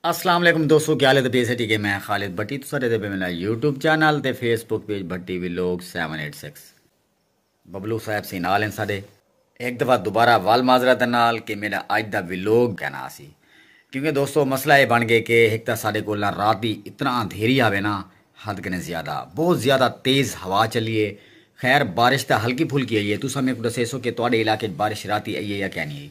अस्सलाम वालेकुम दोस्तों, क्या हाल है? पेज ठीक है। मैं खालिद भट्टी तो सारे पे मेरा यूट्यूब चैनल ते फेसबुक पेज भट्टी व्लॉग 786 बबलू साहब सी नाल हैं साडे एक दफ़ा दोबारा वाल माजरत नाल कि मेरा अज दा व्लॉग कहना सी, क्योंकि दोस्तों मसला ये बन गया कि एक तो साडे कोल ना रात ही इतना अंधेरी आवे ना, हद कने ज़्यादा बहुत ज़्यादा तेज़ हवा चलिए। खैर बारिश तो हल्की फुल्की आई है। तुसा मेरे को दसेसो कि तुहाडे इलाके बारिश राती आई है या क्या नहीं आई?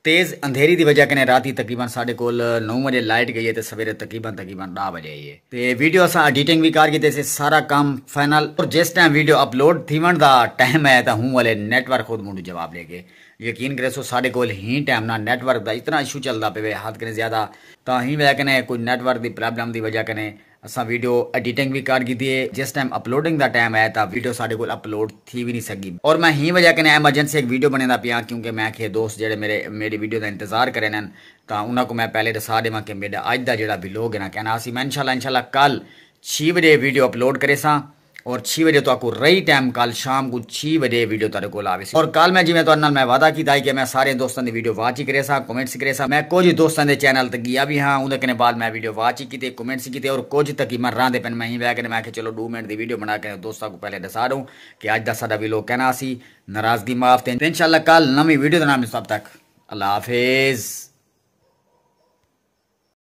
तेज़ अंधेरी की वजह कने राती तकरीबन साढ़े कोल 9 बजे लाइट गई है तो सवेरे तकरीबन 10 बजे आई है। तो वीडियो असा एडिटिंग भी कर के सारा काम फाइनल, और जिस टाइम वीडियो अपलोड थीवन का टाइम है तो हूँ वाले नेटवर्क खुद मुझे जवाब लेके यकीन करे सो साढ़े कोल ही टाइम ना नेटवर्क का इतना इशू चलता पे हद कने ज़्यादा, तो ही वजह कने कोई नेटवर्क की प्रॉब्लम की वजह कने असा वीडियो एडिटिंग भी कर की है। जिस टाइम अपलोडिंग का टाइम है तो वीडियो साढ़े को अपलोड थी भी नहीं सकी, और मैं ही वजह कने एमरजेंसी एक वीडियो बने पिया, क्योंकि मैं के दोस्त जेडे मेरी वीडियो का इंतजार करे न, तो उन्होंने मैं पहले दसा देव कि मेरा अज का जो व्लॉग है ना कहना सी मैं इंशाल्लाह कल 6 बजे वीडियो अपलोड करे सा, और 6 बजे तो आपको रही टाइम कल शाम को 6 बजे वीडियो तेरे को आवे। और कल मैं जिमें तुहाडे नाल मैं वादा किया कि मैं सारे दोस्तों की वीडियो वाच ही करे सा, कमेंट्स करे सा। मैं कुछ दोस्तों के चैनल तक गया भी हाँ, उहदे कने बाद मैं वीडियो वाच ही की, कमेंट्स किए, और कुछ तकरीबन रहा पेन मैं ही वह कने मैं चलो 2 मिनट की वीडियो बना के दोस्तों को पहले दसा दूँ कि अज का साडा व्लॉग कहना सी। नाराजगी माफ थे। इंशाल्लाह कल नवी वीडियो का नाम। तब तक अल्लाह हाफिज़।